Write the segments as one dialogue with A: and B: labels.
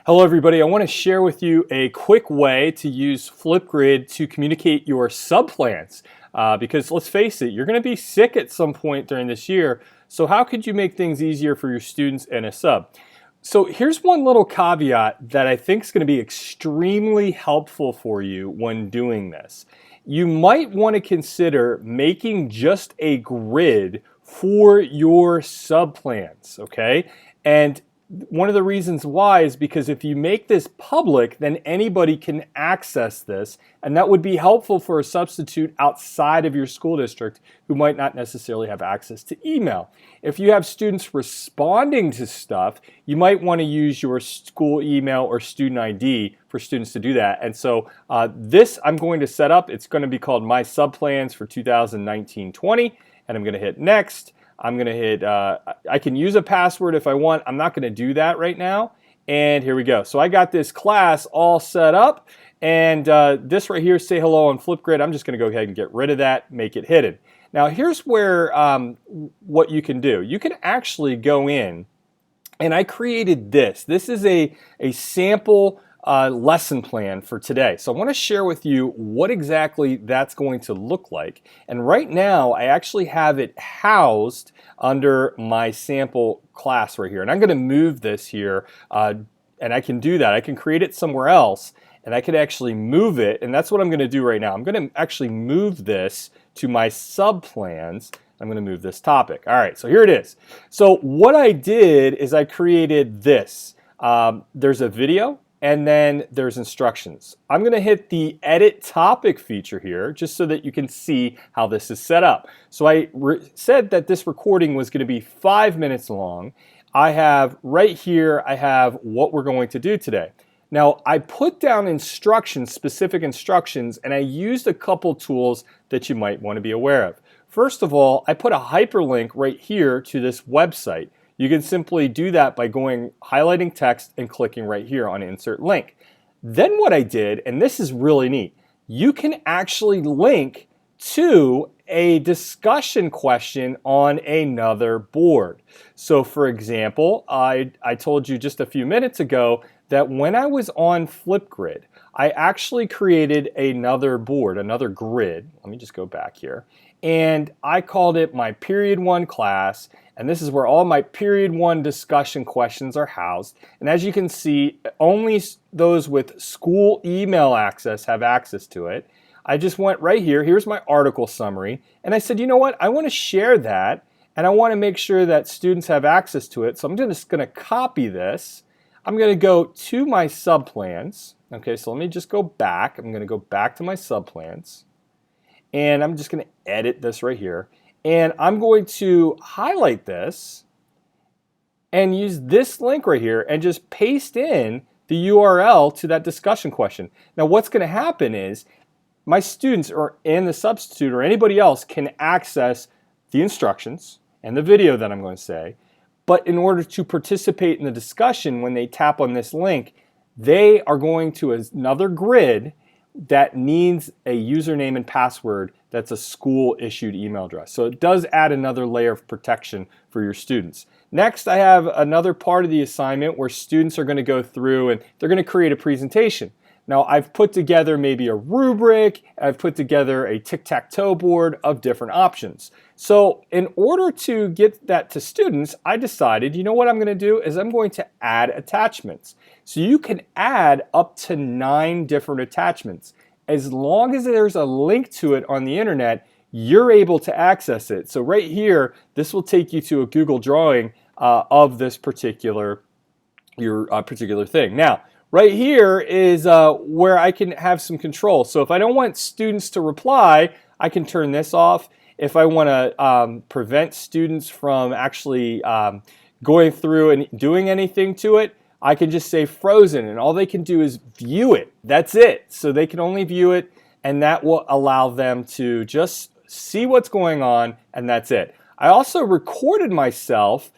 A: Hello everybody, I want to share with you a quick way to use FlipGrid to communicate your subplans. Because let's face it, you're going to be sick at some point during this year, so how could you make things easier for your students and a sub? So here's one little caveat that I think is going to be extremely helpful for you when doing this. You might want to consider making just a grid for your subplans, okay? And one of the reasons why is because if you make this public, then anybody can access this, and that would be helpful for a substitute outside of your school district who might not necessarily have access to email. If you have students responding to stuff, you might want to use your school email or student ID for students to do that. And so this I'm going to set up. It's going to be called My Subplans for 2019-20, and I'm going to hit Next. I'm going to hit, I can use a password if I want. I'm not going to do that right now. And here we go. So I got this class all set up. And this right here, Say Hello on FlipGrid, I'm just going to go ahead and get rid of that, make it hidden. Now here's where what you can do. You can actually go in, and I created this. This is a sample lesson plan for today. So I want to share with you what exactly that's going to look like. And right now I actually have it housed under my sample class right here. And I'm going to move this here, and I can do that. I can create it somewhere else, and I could actually move it. And that's what I'm going to do right now. I'm going to actually move this to my subplans. I'm going to move this topic. All right, so here it is. So what I did is I created this. There's a video, and then there's instructions. I'm going to hit the edit topic feature here just so that you can see how this is set up. So I said that this recording was going to be 5 minutes long. I have right here, I have what we're going to do today. Now I put down instructions, specific instructions, and I used a couple tools that you might want to be aware of. First of all, I put a hyperlink right here to this website. You can simply do that by highlighting text and clicking right here on Insert Link. Then what I did, and this is really neat, you can actually link to a discussion question on another board. So for example, I told you just a few minutes ago that when I was on FlipGrid, I actually created another board, another grid. Let me just go back here. And I called it my Period 1 class, and this is where all my Period 1 discussion questions are housed. And as you can see, only those with school email access have access to it. I just went right here, here's my article summary, and I said, you know what, I want to share that, and I want to make sure that students have access to it, so I'm just going to copy this. I'm going to go to my subplans. Okay, so let me just go back. I'm going to go back to my subplans. And I'm just going to edit this right here. And I'm going to highlight this and use this link right here and just paste in the URL to that discussion question. Now what's going to happen is my students and the substitute or anybody else can access the instructions and the video that I'm going to say. But in order to participate in the discussion, when they tap on this link, they are going to another grid that needs a username and password that's a school issued email address. So it does add another layer of protection for your students. Next, I have another part of the assignment where students are going to go through and they're going to create a presentation. Now I've put together maybe a rubric, I've put together a tic-tac-toe board of different options. So in order to get that to students, I decided, you know what I'm going to do is I'm going to add attachments. So you can add up to 9 different attachments. As long as there's a link to it on the internet, you're able to access it. So right here, this will take you to a Google drawing of this particular thing. Now, right here is where I can have some control. So if I don't want students to reply, I can turn this off. If I want to prevent students from actually going through and doing anything to it, I can just say frozen, and all they can do is view it. That's it. So they can only view it, and that will allow them to just see what's going on, and that's it. I also recorded myself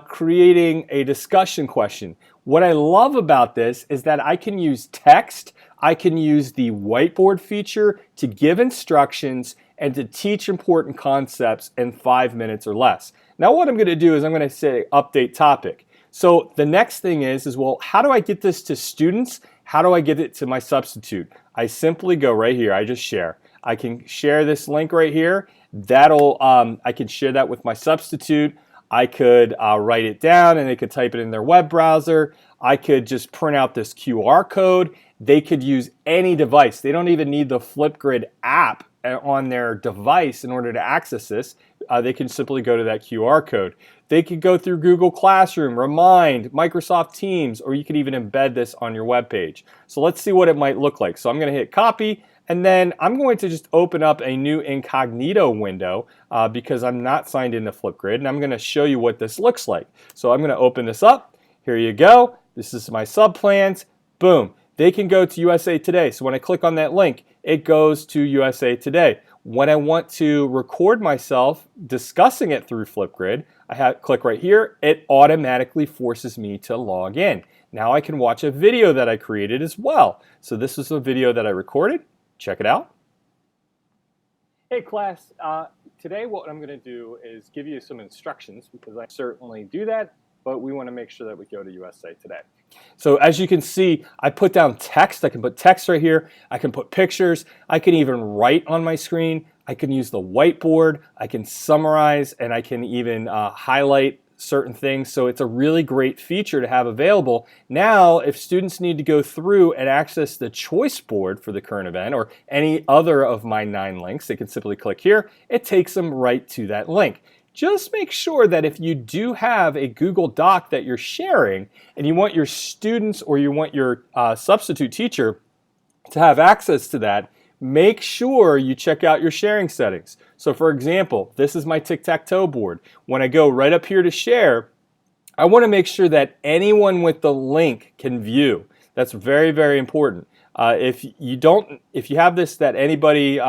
A: creating a discussion question. What I love about this is that I can use text, I can use the whiteboard feature to give instructions and to teach important concepts in 5 minutes or less. Now what I'm going to do is I'm going to say update topic. So the next thing is well, how do I get this to students? How do I get it to my substitute? I simply go right here. I just share. I can share this link right here. I can share that with my substitute. I could write it down and they could type it in their web browser. I could just print out this QR code. They could use any device. They don't even need the FlipGrid app on their device in order to access this. They can simply go to that QR code. They could go through Google Classroom, Remind, Microsoft Teams, or you could even embed this on your web page. So let's see what it might look like. So I'm going to hit copy, and then I'm going to just open up a new incognito window because I'm not signed into FlipGrid, and I'm going to show you what this looks like. So I'm going to open this up. Here you go. This is my subplans. Boom. They can go to USA Today. So when I click on that link, it goes to USA Today. When I want to record myself discussing it through FlipGrid, click right here. It automatically forces me to log in. Now I can watch a video that I created as well. So this is a video that I recorded. Check it out. Hey class, today what I'm going to do is give you some instructions because I certainly do that, but we want to make sure that we go to USA Today. So as you can see, I put down text. I can put text right here. I can put pictures. I can even write on my screen. I can use the whiteboard. I can summarize, and I can even highlight certain things. So it's a really great feature to have available. Now, if students need to go through and access the choice board for the current event or any other of my 9 links, they can simply click here. It takes them right to that link. Just make sure that if you do have a Google Doc that you're sharing and you want your students or you want your substitute teacher to have access to that, make sure you check out your sharing settings. So for example, this is my tic-tac-toe board. When I go right up here to share, I want to make sure that anyone with the link can view. That's very, very important. If you have this that anybody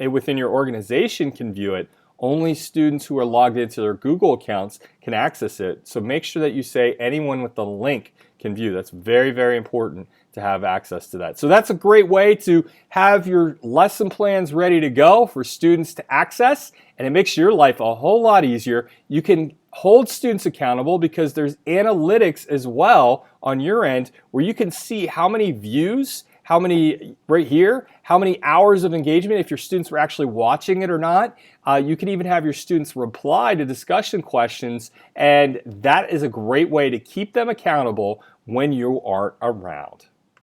A: within your organization can view it, only students who are logged into their Google accounts can access it. So make sure that you say anyone with the link can view. That's very, very important to have access to that. So that's a great way to have your lesson plans ready to go for students to access, and it makes your life a whole lot easier. You can hold students accountable because there's analytics as well on your end where you can see how many views, how many right here, how many hours of engagement, if your students were actually watching it or not. You can even have your students reply to discussion questions, and that is a great way to keep them accountable when you aren't around.